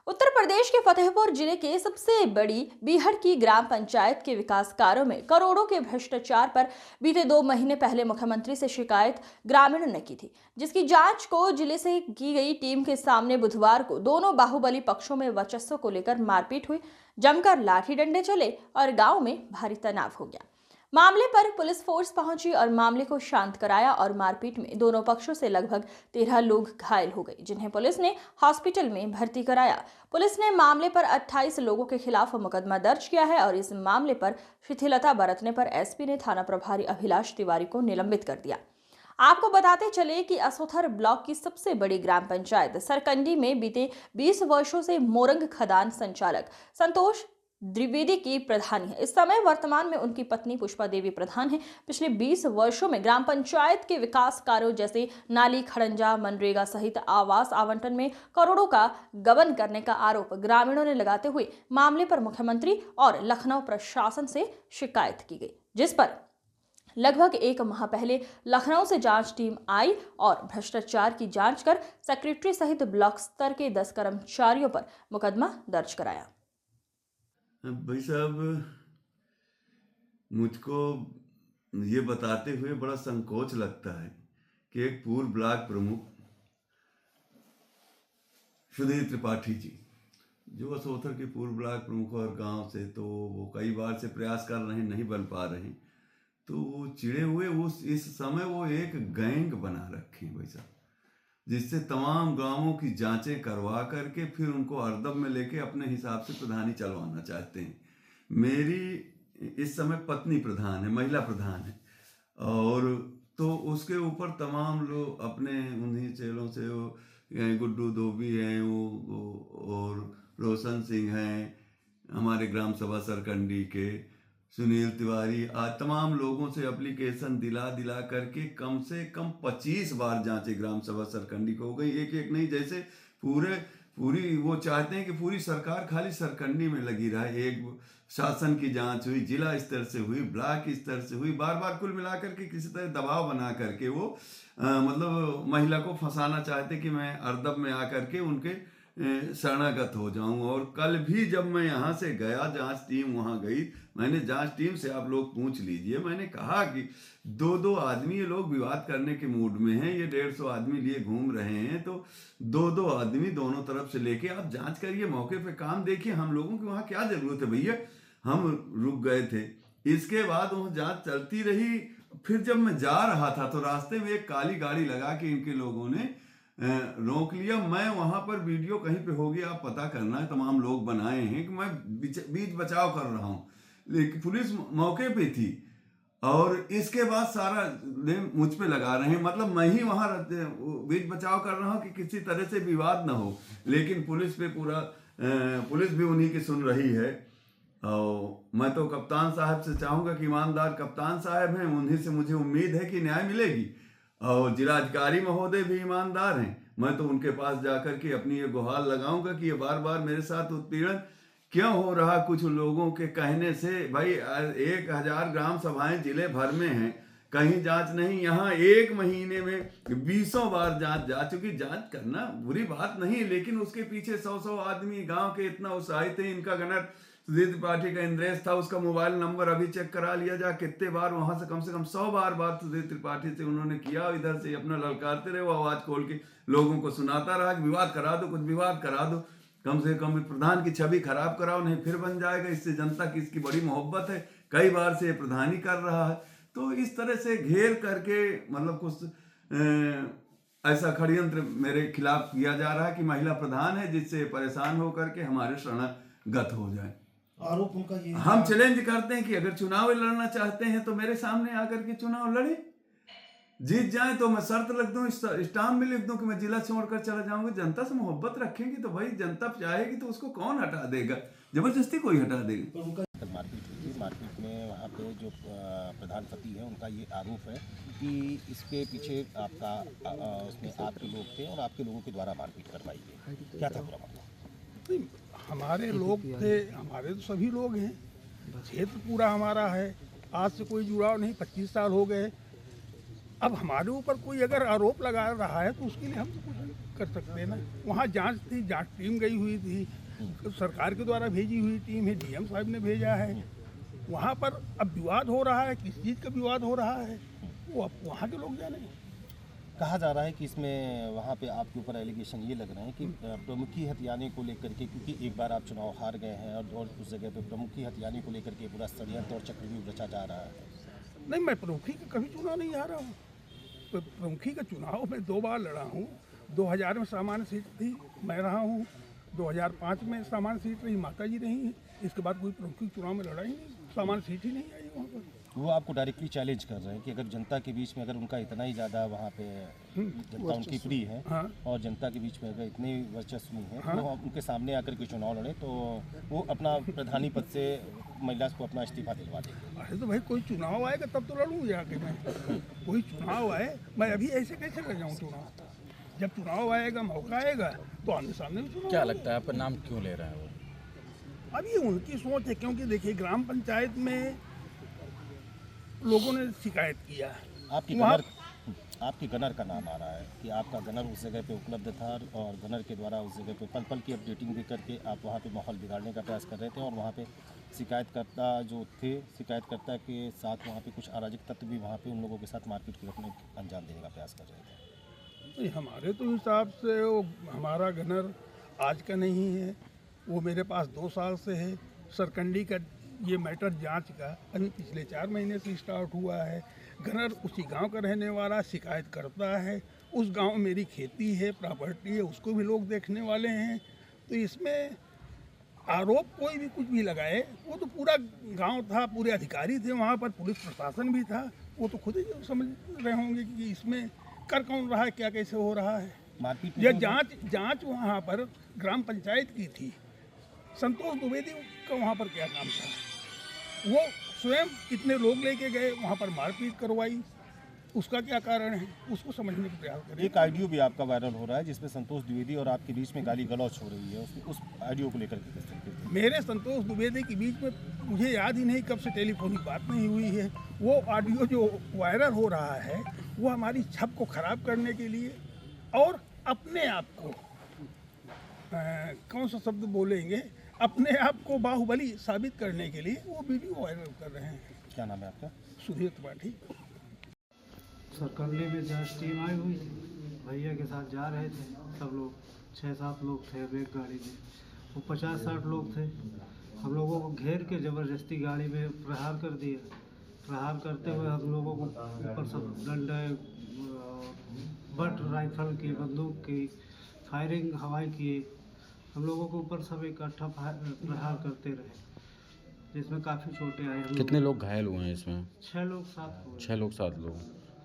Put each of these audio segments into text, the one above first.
उत्तर प्रदेश के फतेहपुर जिले के सबसे बड़ी बीहड़ की ग्राम पंचायत के विकास कार्यों में करोड़ों के भ्रष्टाचार पर बीते 2 महीने पहले मुख्यमंत्री से शिकायत ग्रामीणों ने की थी, जिसकी जांच को जिले से की गई टीम के सामने बुधवार को दोनों बाहुबली पक्षों में वर्चस्व को लेकर मारपीट हुई, जमकर लाठी डंडे चले और गांव में भारी तनाव हो गया। मामले पर पुलिस फोर्स पहुंची और मामले को शांत कराया और मारपीट में दोनों पक्षों से लगभग 13 लोग घायल हो गए, जिन्हें पुलिस ने हॉस्पिटल में भर्ती कराया। पुलिस ने मामले पर 28 लोगों के खिलाफ मुकदमा दर्ज किया है और इस मामले पर शिथिलता बरतने पर एसपी ने थाना प्रभारी अभिलाष तिवारी को निलंबित कर दिया। आपको बताते चले कि असोथर ब्लॉक की सबसे बड़ी ग्राम पंचायत सरकंडी में बीते 20 वर्षों से मोरंग खदान संचालक संतोष द्विवेदी की प्रधानी है। इस समय वर्तमान में उनकी पत्नी पुष्पा देवी प्रधान है। पिछले 20 वर्षों में ग्राम पंचायत के विकास कार्यों जैसे नाली, खड़ंजा, मनरेगा सहित आवास आवंटन में करोड़ों का गबन करने का आरोप ग्रामीणों ने लगाते हुए मामले पर मुख्यमंत्री और लखनऊ प्रशासन से शिकायत की गई, जिस पर लगभग 1 माह पहले लखनऊ से जांच टीम आई और भ्रष्टाचार की जांच कर सेक्रेटरी सहित ब्लॉक स्तर के 10 कर्मचारियों पर मुकदमा दर्ज कराया। भाई साहब, मुझको ये बताते हुए बड़ा संकोच लगता है कि एक पूर्व ब्लॉक प्रमुख सुधीर त्रिपाठी जी, जो असोथर के पूर्व ब्लॉक प्रमुख और गांव से, तो वो कई बार से प्रयास कर रहे हैं, नहीं बन पा रहे हैं, तो वो चिड़े हुए इस समय वो एक गैंग बना रखे भाई साहब, जिससे तमाम गांवों की जांचें करवा करके फिर उनको हरदम में लेके अपने हिसाब से प्रधानी चलवाना चाहते हैं। मेरी इस समय पत्नी प्रधान है, महिला प्रधान है, और तो उसके ऊपर तमाम लोग अपने उन्हीं चेलों से, वो गुड्डू धोबी हैं, वो और रोशन सिंह हैं, हमारे ग्राम सभा सरकंडी के सुनील तिवारी, आज तमाम लोगों से एप्लीकेशन दिला करके कम से कम 25 बार जांचे ग्राम सभा सरकंडी को हो गई, एक नहीं, जैसे पूरी वो चाहते हैं कि पूरी सरकार खाली सरकंडी में लगी रहे। एक शासन की जांच हुई, जिला स्तर से हुई, ब्लॉक स्तर से हुई, बार कुल मिलाकर के किसी तरह दबाव बना करके वो मतलब महिला को फंसाना चाहते कि मैं हरदम में आकर के उनके शरणागत हो जाऊं। और कल भी जब मैं यहाँ से गया, जांच टीम वहाँ गई, मैंने जांच टीम से, आप लोग पूछ लीजिए, मैंने कहा कि 2-2 आदमी ये लोग विवाद करने के मूड में हैं, ये 150 आदमी लिए घूम रहे हैं, तो 2-2 आदमी दोनों तरफ से लेके आप जांच करिए, मौके पे काम देखिए, हम लोगों की वहाँ क्या जरूरत है भैया। हम रुक गए थे। इसके बाद वहाँ जांच चलती रही। फिर जब मैं जा रहा था तो रास्ते में एक काली गाड़ी लगा के इनके लोगों ने रोक लिया। मैं वहां पर वीडियो कहीं पे होगी, आप पता करना है, तमाम लोग बनाए हैं कि मैं बीच बचाव कर रहा हूं, लेकिन पुलिस मौके पे थी और इसके बाद सारा मुझ पे लगा रहे हैं, मतलब मैं ही वहां बीच बचाव कर रहा हूं कि किसी तरह से विवाद ना हो, लेकिन पुलिस पे पूरा पुलिस भी उन्हीं की सुन रही है। और मैं तो कप्तान साहब से चाहूंगा कि ईमानदार कप्तान साहब हैं, उन्हीं से मुझे उम्मीद है कि न्याय मिलेगी, और जिलाधिकारी महोदय भी ईमानदार हैं। मैं तो उनके पास जाकर के अपनी ये गुहार लगाऊंगा कि ये बार मेरे साथ उत्पीड़न क्यों हो रहा। कुछ लोगों के कहने से, भाई 1000 ग्राम सभाएं जिले भर में हैं, कहीं जांच नहीं, यहाँ 1 महीने में 20 बार जांच जा चुकी। जांच करना बुरी बात नहीं, लेकिन उसके पीछे 100 आदमी गांव के इतना उत्साहित है। इनका गनर सुधीर त्रिपाठी का इंद्रेश था, उसका मोबाइल नंबर अभी चेक करा लिया जा, कितने बार वहां से कम 100 बार बात सुधीर त्रिपाठी से उन्होंने किया। इधर से अपना ललकारते रहे, वो आवाज खोल के लोगों को सुनाता रहा कि विवाद करा दो, कुछ विवाद करा दो, कम से कम प्रधान की छवि खराब कराओ, नहीं फिर बन जाएगा। इससे जनता की इसकी बड़ी मोहब्बत है, कई बार से प्रधानी कर रहा है। तो इस तरह से घेर करके मतलब कुछ ऐसा षड्यंत्र मेरे खिलाफ किया जा रहा है कि महिला प्रधान है, जिससे परेशान होकर के हमारे शरणागत हो जाए। आरोप उनका ये, हम चैलेंज करते हैं कि अगर चुनाव लड़ना चाहते हैं तो मेरे सामने आकर के चुनाव लड़े, जीत जाए तो मैं शर्त रख दूं, स्टाम्प में लिख दूं कि मैं जिला छोड़कर चला जाऊंगा। जनता से मोहब्बत रखेंगे तो भाई जनता चाहेगी तो उसको कौन हटा देगा, जबरदस्ती कोई हटा देगा। मारपीट में वहाँ पे जो प्रधान पति है उनका ये आरोप है कि इसके पीछे उसमें आपके लोग थे और आपके लोगों के द्वारा मारपीट करवाई गई। क्या था पूरा मामला? हमारे लोग थे, हमारे तो सभी लोग हैं, क्षेत्र पूरा हमारा है, आज से कोई जुड़ाव नहीं, 25 साल हो गए। अब हमारे ऊपर कोई अगर आरोप लगा रहा है तो उसके लिए हम तो कुछ कर सकते ना। वहाँ जांच थी, जांच टीम गई हुई थी, सरकार के द्वारा भेजी हुई टीम है, डीएम साहब ने भेजा है। वहाँ पर अब विवाद हो रहा है, किस चीज़ का विवाद हो रहा है वो अब वहाँ के लोग जाने। कहा जा रहा है कि इसमें वहाँ पे आपके ऊपर एलिगेशन ये लग रहे हैं कि प्रमुखी हथियाने को लेकर के, क्योंकि एक बार आप चुनाव हार गए हैं और उस जगह पे प्रमुखी हथियाने को लेकर के पूरा षड्यंत्र और चक्रव्यूह रचा जा रहा है। नहीं, मैं प्रमुखी का कभी चुनाव नहीं हारा हूँ। तो प्रमुखी का चुनाव मैं 2 बार लड़ा हूँ। 2000 में सामान्य सीट थी, मैं रहा हूँ। 2005 में सामान्य सीट रही, माता जी रही। इसके बाद कोई प्रमुखी चुनाव में लड़ा ही नहीं, सामान्य सीट ही नहीं आई वहाँ पर। वो आपको डायरेक्टली चैलेंज कर रहे हैं कि अगर जनता के बीच में अगर उनका इतना ही ज़्यादा वहाँ पे जनता उनकी प्रिय है, हाँ। और जनता के बीच में अगर इतनी वर्चस्व है, तो वो उनके सामने आकर के चुनाव लड़े तो वो अपना प्रधानी पद से महिला को अपना इस्तीफा दिलवा देंगे। अरे तो भाई कोई चुनाव आएगा तब तो लड़ूंगी जाके मैं। कोई चुनाव आए, मैं अभी ऐसे कैसे लड़ जाऊँ चुनाव? जब चुनाव आएगा, मौका आएगा तो आमने सामने भी चुनाव। क्या लगता है आपका नाम क्यों ले रहा है वो? अब ये उनकी सोच है, क्योंकि देखिए ग्राम पंचायत में लोगों ने शिकायत किया। आपकी गनर का नाम आ रहा है कि आपका गनर उस जगह पे उपलब्ध था और गनर के द्वारा उस जगह पे पल पल की अपडेटिंग भी करके आप वहाँ पे माहौल बिगाड़ने का प्रयास कर रहे थे, और वहाँ पे शिकायतकर्ता जो थे, शिकायतकर्ता के साथ वहाँ पे कुछ अराजक तत्व भी वहाँ पे उन लोगों के साथ मारपीट के अपने अंजाम देने का प्रयास कर रहे थे। नहीं, हमारे तो हिसाब से वो हमारा गनर आज का नहीं है, वो मेरे पास 2 साल से है। सरकंडी का ये मैटर जांच का अभी पिछले 4 महीने से स्टार्ट हुआ है। गनर उसी गांव का रहने वाला शिकायत करता है। उस गांव में मेरी खेती है, प्रॉपर्टी है, उसको भी लोग देखने वाले हैं। तो इसमें आरोप कोई भी कुछ भी लगाए, वो तो पूरा गांव था, पूरे अधिकारी थे वहाँ पर, पुलिस प्रशासन भी था। वो तो खुद ही समझ रहे होंगे कि इसमें कर कौन रहा है, क्या कैसे हो रहा है। मारपीट यह जांच वहाँ पर ग्राम पंचायत की थी। संतोष द्विवेदी का वहाँ पर क्या काम था? वो स्वयं कितने लोग लेके गए वहाँ पर, मारपीट करवाई, उसका क्या कारण है, उसको समझने का प्रयास करें। एक ऑडियो भी आपका वायरल हो रहा है जिसमें संतोष द्विवेदी और आपके बीच में गाली गलौच हो रही है, उस ऑडियो को लेकर के मेरे संतोष द्विवेदी के बीच में मुझे याद ही नहीं कब से टेलीफोनिक बात नहीं हुई है। वो ऑडियो जो वायरल हो रहा है वो हमारी छप को खराब करने के लिए और अपने आप को कौन सा शब्द बोलेंगे, अपने आप को बाहुबली साबित करने के लिए वो वीडियो वायरल कर रहे हैं। क्या नाम है आपका? सुधीर त्रिपाठी। सरकंडी में जांच टीम आई हुई थी, भैया के साथ जा रहे थे सब लोग, 6-7 लोग थे एक गाड़ी में, वो 50-60 लोग थे। हम लोगों को घेर के ज़बरदस्ती गाड़ी में प्रहार कर दिया। प्रहार करते हुए हम लोगों को ऊपर सब डंडे, बट राइफल की, बंदूक की फायरिंग हवाई किए। हम लोगों को ऊपर सब इकट्ठा प्रहार करते रहे, जिसमें काफ़ी चोटें आई। कितने लोग घायल हुए हैं इसमें? 6 लोग 7 लोग। 6 लोग 7 लोग।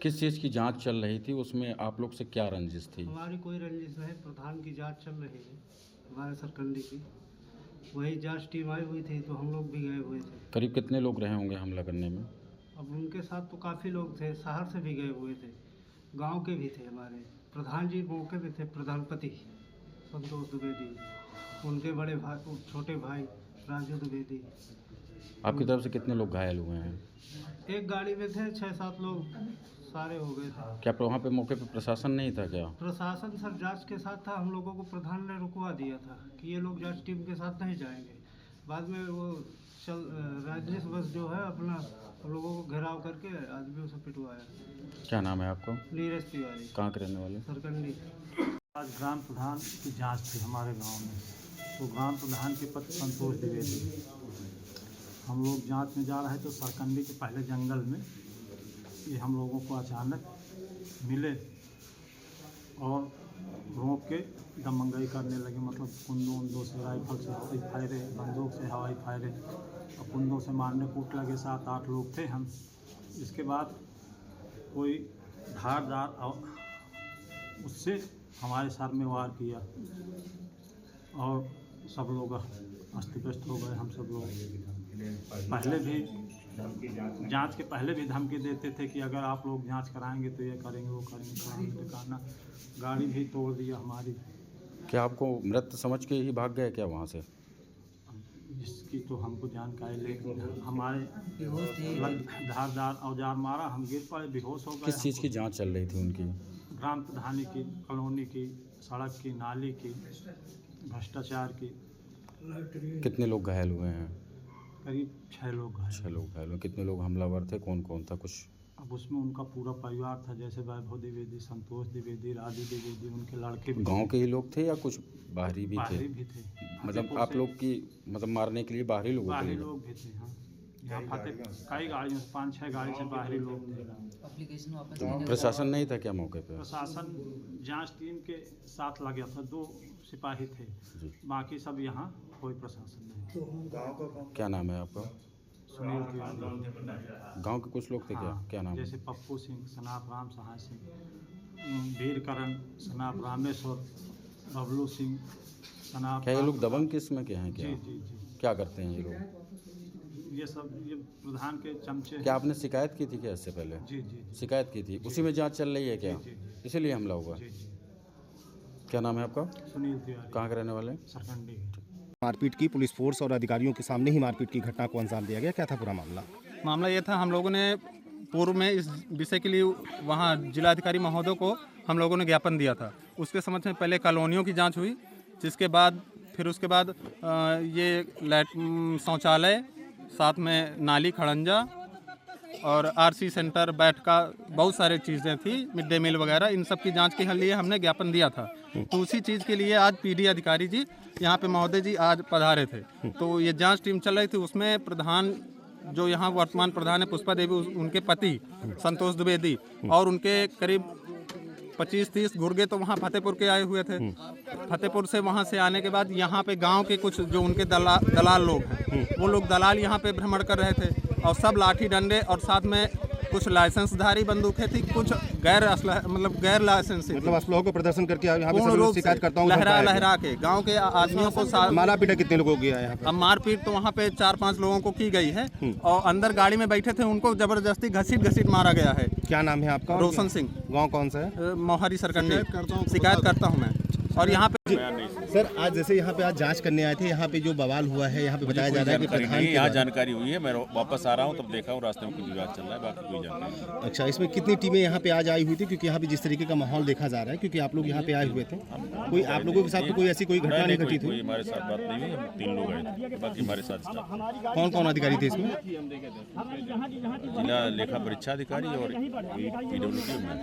किस चीज़ की जांच चल रही थी, उसमें आप लोग से क्या रंजिश थी? हमारी कोई रंजिश नहीं, प्रधान की जांच चल रही है हमारे सरकंडी की, वही जांच टीम आई हुई थी तो हम लोग भी गए हुए थे। करीब कितने लोग रहे होंगे हमला करने में? अब उनके साथ तो काफ़ी लोग थे, शहर से भी गए हुए थे, गांव के भी थे। हमारे प्रधान जी मौके पे थे, प्रधानपति संतोष द्विवेदी, उनके बड़े भाई, छोटे भाई राजू द्विवेदी। आपकी तरफ से कितने लोग घायल हुए हैं? एक गाड़ी में थे 6-7 लोग, सारे हो गए थे। क्या वहाँ पे मौके पे प्रशासन नहीं था क्या? प्रशासन सर जांच के साथ था, हम लोगों को प्रधान ने रुकवा दिया था कि ये लोग जांच टीम के साथ नहीं जाएंगे। बाद में वो राजेश बस जो है अपना हम लोगों को घेराव करके आदमियों से पिटवाया। क्या नाम है आपका? नीरज तिवारी, कहाँ के रहने वाले? सरकंडी। आज ग्राम प्रधान की जांच थी हमारे गांव में, तो ग्राम प्रधान के पद संतोष द्विवेदी। हम लोग जांच में जा रहे थे, तो सरकंडी के पहले जंगल में ये हम लोगों को अचानक मिले और रोक के दमंगई करने लगे। मतलब कुंदों से, राइफल से हवाई फायरे, बंदूक से हवाई फायरे और कुंदों से मारने कूट लगे। 7-8 लोग थे हम। इसके बाद कोई धारदार और उससे हमारे सर में वार किया और सब लोग अस्त-व्यस्त हो गए। हम सब लोग पहले भी जांच के पहले भी धमकी देते थे कि अगर आप लोग जांच कराएंगे तो ये करेंगे, वो करेंगे, कराना। गाड़ी भी तोड़ दिया हमारी। क्या आपको मृत समझ के ही भाग गए क्या वहाँ से? इसकी तो हमको जानकारी, लेकिन हमारे धारदार औजार मारा, हम गिर पड़े, बेहोश हो गए। किस चीज़ की जांच चल रही थी उनकी? ग्राम प्रधानी की, कॉलोनी की, सड़क की, नाली की, भ्रष्टाचार की। कितने लोग घायल हुए हैं? करीब 6 लोग घायल। 6 लोग घायल हुए। कितने लोग हमलावर थे, कौन कौन था कुछ? अब उसमें उनका पूरा परिवार था, जैसे वैभव द्विवेदी, संतोष द्विवेदी, राजू द्विवेदी, उनके लड़के भी गांव के ही लोग थे या कुछ बाहरी भी थे? बाहरी भी थे। मतलब आप लोग की मतलब मारने के लिए बाहरी लोगों के बाहरी लिए? लोग भी थे। हाँ, यहाँ कई गाड़ियों से 5-6 गाड़ी से बाहरी लोग थे। तो प्रशासन नहीं था क्या मौके पे? प्रशासन जांच टीम के साथ लगा था, 2 सिपाही थे, बाकी सब यहाँ कोई प्रशासन नहीं। क्या नाम है आपका? सुनील तिवारी। गांव के कुछ लोग थे क्या? हाँ, क्या नाम है? जैसे पप्पू सिंह, सनाप राम सहाय सिंह, वीरकरण, सनाप रामेश्वर, बबलू सिंह, सनाप। क्या ये लोग दबंग किस्म के हैं क्या? जी जी जी। क्या करते हैं ये लोग? ये प्रधान के चमचे। क्या आपने शिकायत की थी क्या इससे पहले? जी जी जी शिकायत की थी, उसी में जांच चल रही है क्या? जी, जी। इसीलिए हमला हुआ? जी जी। क्या नाम है आपका? सुनील तिवारी। कहाँ के रहने वाले? सरकंडी। मारपीट की, पुलिस फोर्स और अधिकारियों के सामने ही मारपीट की घटना को अंजाम दिया गया। क्या था पूरा मामला? मामला ये था, हम लोगों ने पूर्व में इस विषय के लिए वहाँ जिलाधिकारी महोदय को हम लोगों ने ज्ञापन दिया था। उसके समक्ष में पहले कॉलोनियों की जांच हुई, जिसके बाद फिर उसके बाद ये शौचालय, साथ में नाली, खड़ंजा और आरसी सेंटर, बैठका, बहुत सारी चीज़ें थी, मिड डे मील वगैरह, इन सब की जांच के लिए हमने ज्ञापन दिया था। तो उसी चीज़ के लिए आज पीडी अधिकारी जी यहाँ पे महोदय जी आज पधारे थे। तो ये जांच टीम चल रही थी, उसमें प्रधान जो यहाँ वर्तमान प्रधान है पुष्पा देवी, उनके पति संतोष द्विवेदी और उनके करीब 25-30 गुर्गे तो वहाँ फतेहपुर के आए हुए थे। फतेहपुर से वहाँ से आने के बाद यहाँ पे गांव के कुछ जो उनके दलाल लोग हैं, वो लोग दलाल यहाँ पे भ्रमण कर रहे थे और सब लाठी डंडे और साथ में कुछ लाइसेंसधारी बंदूकें थी, कुछ गैर लाइसेंसी, मतलब असलहों को प्रदर्शन करके यहाँ पे पूर्ण रूप शिकायत से करता हूँ लहरा के गांव के आदमियों को मारा पीटा कितने लोगों को किया है यहाँ पे? अब मारपीट तो वहाँ पे 4-5 लोगों को की गई है और अंदर गाड़ी में बैठे थे उनको जबरदस्ती घसीट मारा गया है। क्या नाम है आपका? रोशन सिंह। गाँव कौन सा है? मोहारी सरकंडी। शिकायत करता हूँ मैं। और यहाँ पे सर आज जैसे यहाँ पे आज जांच करने आए थे, यहाँ पे जो बवाल हुआ है, यहाँ पे बताया जा रहा है कि प्रधान यहाँ जानकारी हुई है। मैं वापस आ रहा हूँ तब देखा हूँ रास्ते में कुछ विवाद चल रहा है, बाकी कोई जानकारी नहीं। अच्छा, इसमें कितनी टीमें यहाँ पे आज आई हुई थी? क्योंकि यहाँ पे जिस तरीके का माहौल देखा जा रहा है, क्योंकि आप लोग यहाँ पे आए हुए थे, कोई आप लोगों के साथ तो कोई ऐसी कोई घटना नहीं घटी थी? कोई हमारे साथ बात नहीं हुई, हम 3 लोग आए थे, बाकी हमारे साथ स्टाफ। कौन कौन अधिकारी थे इसमें? जिला लेखा परीक्षा अधिकारी और PWD में।